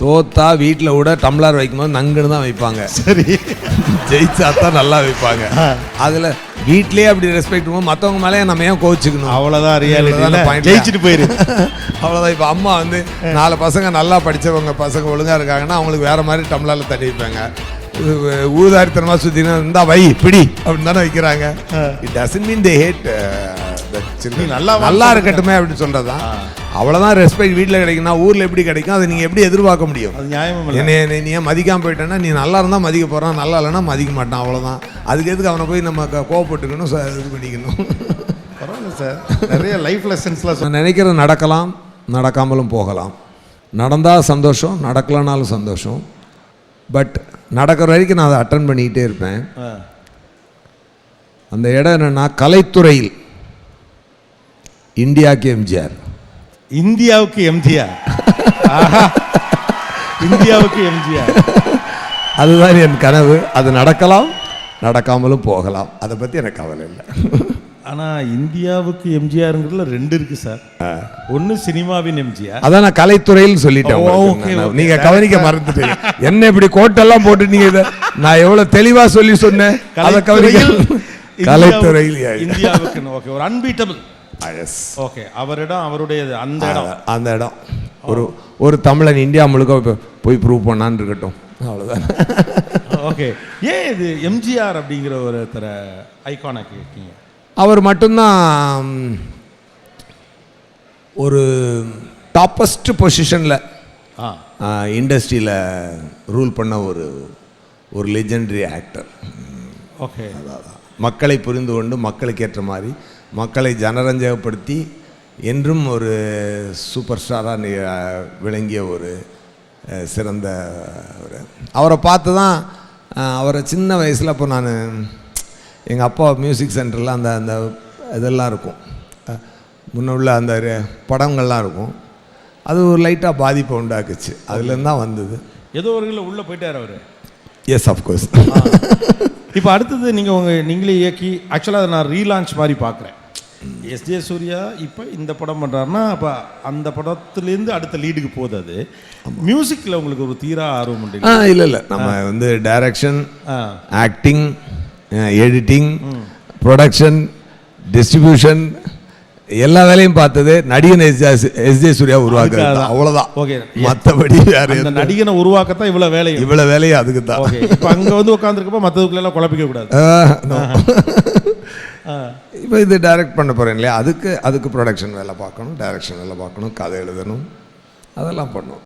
தோத்தா வீட்டில் விட டம்ளர் வைக்கும்போது நங்குன்னு தான் வைப்பாங்க. சரி, ஜெயிச்சா தான் நல்லா வைப்பாங்க. அதில் வீட்லேயே அப்படி ரெஸ்பெக்ட் பண்ணுவோம், மற்றவங்க மேலே நம்ம ஏன் கோச்சிக்கணும்? அவ்வளோதான் ரியாலிட்டி. ஜெயிச்சுட்டு போயிரு, அவ்வளோதான். இப்போ அம்மா வந்து 4 பசங்க நல்லா படித்தவங்க பசங்க ஒழுங்காக இருக்காங்கன்னா அவங்களுக்கு வேறு மாதிரி டம்ளரில் தட்டி வைப்பாங்க. ஊதாரித்தனமாக சுற்றினா இருந்தா வை பிடி அப்படின்னு தானே வைக்கிறாங்க. It doesn't mean they hate நல்லா இருக்கட்டுமே அப்படின்னு சொல்கிறதான். அவ்வளோதான் ரெஸ்பெக்ட் வீட்டில் கிடைக்குன்னா ஊரில் எப்படி கிடைக்கும்? அதை நீங்கள் எப்படி எதிர்பார்க்க முடியும்? அது நியாயமும் இல்லை. என்னை நீ ஏன் மதிக்காமல் போயிட்டேன்னா, நீ நல்லா இருந்தால் மதிக்க போகிறான், நல்லா இல்லைன்னா மதிக்க மாட்டான், அவ்வளோதான். அதுக்கு எதுக்கு அவனை போய் நம்ம கோவப்பட்டுக்கணும், இது பண்ணிக்கணும்? பரவாயில்ல சார், நிறைய லைஃப் லெசன்ஸ்லாம் நான் நினைக்கிறது நடக்கலாம், நடக்காமலும் போகலாம். நடந்தால் சந்தோஷம், நடக்கலனாலும் சந்தோஷம். பட் நடக்கிற வரைக்கும் நான் அதை அட்டன் பண்ணிக்கிட்டே இருப்பேன். அந்த இடம் என்னென்னா, கலைத்துறையில் இந்தியாவுக்கு எம்ஜிஆர். இந்தியாவுக்கு எம்ஜிஆர், இந்தியாவுக்கு எம்ஜிஆர், அதுதான் என் கனவு. அது நடக்கலாம், நடக்காமலும் போகலாம். அதை பற்றி எனக்கு கவலை இல்லை. ஆனால் இந்தியாவுக்கு எம்ஜிஆருங்கிறதுல 2 இருக்கு சார். ஒன்று சினிமாவின் எம்ஜிஆர், அதான் நான் கலைத்துறையில் சொல்லிட்டேன். நீங்க கவனிக்க மறந்துட்டீங்க. என்ன இப்படி கோட்டெல்லாம் போட்டு நீங்க இதை நான் எவ்வளவு தெளிவா சொன்னேன். அதை கவனிக்க. கலைத்துறையில் இந்தியாவுக்கு ஓகே, ஒரு அன்பீட்டபிள். ஓகே, அவரிடம் அவருடைய அந்த இடம் ஒரு தமிழன் இந்தியா முழுக்க போய் ப்ரூவ் பண்ணான்னு இருக்கட்டும், அவ்வளோதான். ஓகே, ஏன் இது எம்ஜிஆர் அப்படிங்கிற ஒருத்தர ஐகானாக இருக்கீங்க? அவர் மட்டும்தான் ஒரு டாப்பஸ்ட் பொசிஷனில் இண்டஸ்ட்ரியில் ரூல் பண்ண ஒரு லெஜெண்டரி ஆக்டர். ஓகே, மக்களை புரிந்து கொண்டு மக்களுக்கு ஏற்ற மாதிரி மக்களை ஜனரஞ்சகப்படுத்தி என்றும் ஒரு சூப்பர் ஸ்டாராக விளங்கிய ஒரு சிறந்த அவரை பார்த்து தான் அவரை சின்ன வயசில் அப்போ நான் எங்கள் அப்பா மியூசிக் சென்டரில் அந்த இதெல்லாம் இருக்கும், முன்னுள்ள அந்த படங்கள்லாம் இருக்கும். அது ஒரு லைட்டாக பாதிப்பை உண்டாக்குச்சு. அதுலேருந்து தான் வந்தது. ஏதோ ஒரு உள்ளே போயிட்டார் அவர். S, of course. இப்போ அடுத்தது நீங்களே இயக்கி ஆக்சுவலாக அதை நான் ரீலான்ச் மாதிரி பார்க்குறேன். எஸ்ஜே சூர்யா இப்போ இந்த படம் பண்ணுறாருன்னா அப்போ அந்த படத்துலேருந்து அடுத்த லீடுக்கு போகுது. அது மியூசிக்கில் உங்களுக்கு ஒரு தீரா ஆர்வம் உண்டு? இல்லை, நம்ம வந்து direction, acting, editing, production, distribution எல்லா வேலையும் பார்த்தது நடிகன் எஸ்ஜே சூர்யா உருவாக்குறது, அவ்வளோதான். ஓகே, மற்றபடி வேற அந்த நடிகனை உருவாக்கத்தான் இவ்வளோ வேலையும் அதுக்கு தான். ஓகே, இப்போ அங்கே வந்து உட்காந்துருக்கப்போ மற்றதுக்குள்ளெல்லாம் குழப்பிக்க கூடாது. இப்போ இது டைரக்ட் பண்ண போகிறேன் இல்லையா, அதுக்கு ப்ரொடக்ஷன் வேலை பார்க்கணும், டைரக்ஷன் வேலை பார்க்கணும், கதை எழுதணும், அதெல்லாம் பண்ணணும்.